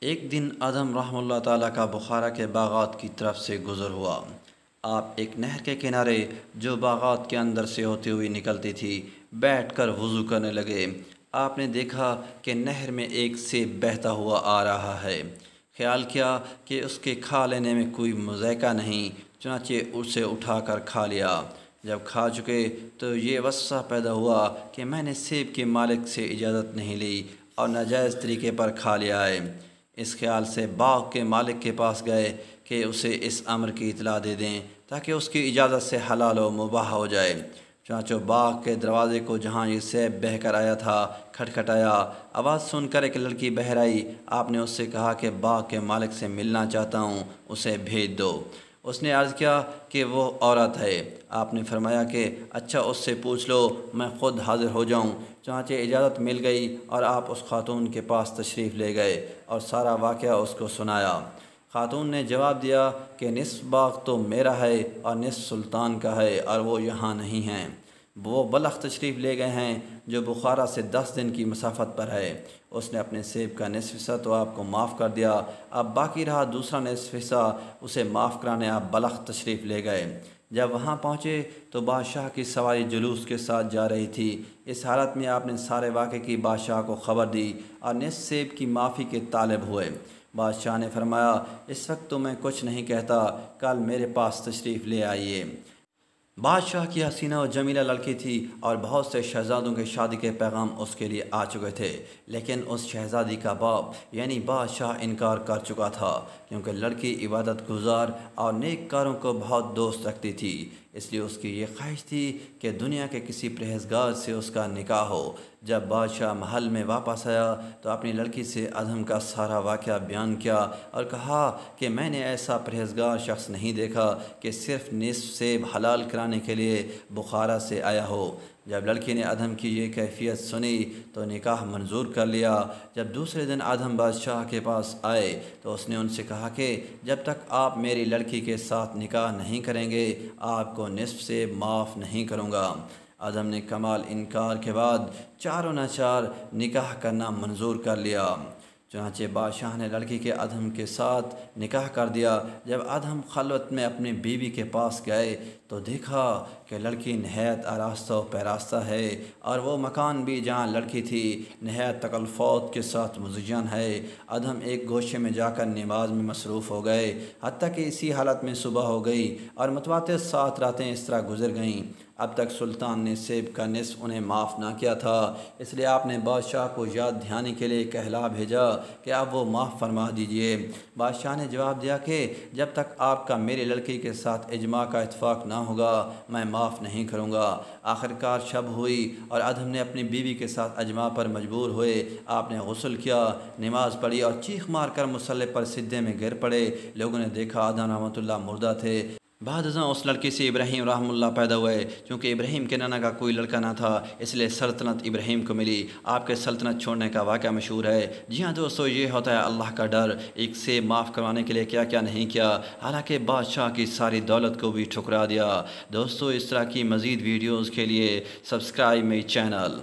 ایک دن ادم رحمہ اللہ تعالیٰ کا بخارا کے باغات کی طرف سے گزر ہوا۔ آپ ایک نہر کے کنارے جو باغات کے اندر سے ہوتی ہوئی نکلتی تھی بیٹھ کر وضو کرنے لگے۔ آپ نے دیکھا کہ نہر میں ایک سیب بہتا ہوا آ رہا ہے۔ خیال کیا کہ اس کے کھا لینے میں کوئی مذائقہ نہیں، چنانچہ اسے اٹھا کر کھا لیا۔ جب کھا چکے تو یہ وسوسہ پیدا ہوا کہ میں نے سیب کے مالک سے اجازت نہیں لی اور ناجائز طریقے پر کھا لیا ہے۔ اس خیال سے باغ کے مالک کے پاس گئے کہ اسے اس امر کی اطلاع دے دیں تاکہ اس کی اجازت سے حلال و مباح ہو جائے۔ چنانچہ باغ کے دروازے کو جہاں یہ سیب بہہ کر آیا تھا کھٹکھٹایا۔ آواز سن کر ایک لڑکی بہر آئی۔ آپ نے اس سے کہا کہ باغ کے مالک سے ملنا چاہتا ہوں، اسے بھیج دو۔ اس نے عرض کیا کہ وہ عورت ہے۔ آپ نے فرمایا کہ اچھا اس سے پوچھ لو، میں خود حاضر ہو جاؤں۔ چنانچہ اجازت مل گئی اور آپ اس خاتون کے پاس تشریف لے گئے اور سارا واقعہ اس کو سنایا۔ خاتون نے جواب دیا کہ نصف باغ تو میرا ہے اور نصف سلطان کا ہے اور وہ یہاں نہیں ہیں۔ وہ بلخ تشریف لے گئے ہیں جو بخارا سے 10 دن کی مسافت پر ہے۔ اس نے اپنے سیب کا نصف حصہ تو آپ کو معاف کر دیا، اب باقی رہا دوسرا نصف حصہ، اسے معاف کرانے آپ بلخ تشریف لے گئے۔ جب وہاں پہنچے تو بادشاہ کی سواری جلوس کے ساتھ جا رہی تھی۔ اس حالت میں آپ نے سارے واقعے کی بادشاہ کو خبر دی اور نصف سیب کی معافی کے طالب ہوئے۔ بادشاہ نے فرمایا اس وقت تو میں کچھ نہیں کہتا، کل میرے پاس تشریف لے آئیے۔ بادشاہ کی حسینہ و جمیلہ لڑکی تھی اور بہت سے شہزادوں کے شادی کے پیغام اس کے لیے آ چکے تھے، لیکن اس شہزادی کا باپ یعنی بادشاہ انکار کر چکا تھا، کیونکہ لڑکی عبادت گزار اور نیک کاروں کو بہت دوست رکھتی تھی۔ اس لیے اس کی یہ خواہش تھی کہ دنیا کے کسی پرہیزگار سے اس کا نکاح ہو۔ جب بادشاہ محل میں واپس آیا تو اپنی لڑکی سے ادم کا سارا واقعہ بیان کیا اور کہا کہ میں نے ایسا پرہیزگار شخص نہیں دیکھا کہ صرف نصف سیب حلال کرانے کے لیے بخارا سے آیا ہو۔ جب لڑکی نے ادم کی یہ کیفیت سنی تو نکاح منظور کر لیا۔ جب دوسرے دن ادم بادشاہ کے پاس آئے تو اس نے ان سے کہا کہ جب تک آپ میری لڑکی کے ساتھ نکاح نہیں کریں گے آپ کو نصف سیب معاف نہیں کروں گا۔ ادم نے کمال انکار کے بعد چاروں ناچار نکاح کرنا منظور کر لیا۔ چنانچہ بادشاہ نے لڑکی کے ادم کے ساتھ نکاح کر دیا۔ جب ادم خلوت میں اپنی بیوی کے پاس گئے تو دیکھا کہ لڑکی نہایت آراستہ و پیراستہ ہے اور وہ مکان بھی جہاں لڑکی تھی نہایت تکلفات کے ساتھ مزین ہے۔ ادم ایک گوشے میں جا کر نماز میں مصروف ہو گئے، حتیٰ کہ اسی حالت میں صبح ہو گئی اور متواتر 7 راتیں اس طرح گزر گئیں۔ اب تک سلطان نے سیب کا نصف انہیں معاف نہ کیا تھا، اس لیے آپ نے بادشاہ کو یاد دہانی کے لیے کہلا بھیجا کہ اب وہ معاف فرما دیجئے۔ بادشاہ نے جواب دیا کہ جب تک آپ کا میری لڑکی کے ساتھ اجماع کا اتفاق نہ ہوگا میں معاف نہیں کروں گا۔ آخرکار شب ہوئی اور ادم نے اپنی بیوی کے ساتھ اجماع پر مجبور ہوئے۔ آپ نے غسل کیا، نماز پڑھی اور چیخ مار کر مصلی پر سجدے میں گر پڑے۔ لوگوں نے دیکھا ادم رحمۃ اللہ مردہ تھے۔ بعد ازاں اس لڑکی سے ابراہیم رحمہ اللہ پیدا ہوئے۔ چونکہ ابراہیم کے نانا کا کوئی لڑکا نہ تھا اس لیے سلطنت ابراہیم کو ملی۔ آپ کے سلطنت چھوڑنے کا واقعہ مشہور ہے۔ جی ہاں دوستو، یہ ہوتا ہے اللہ کا ڈر۔ ایک سے معاف کروانے کے لیے کیا کیا نہیں کیا، حالانکہ بادشاہ کی ساری دولت کو بھی ٹھکرا دیا۔ دوستو اس طرح کی مزید ویڈیوز کے لیے سبسکرائب میری چینل۔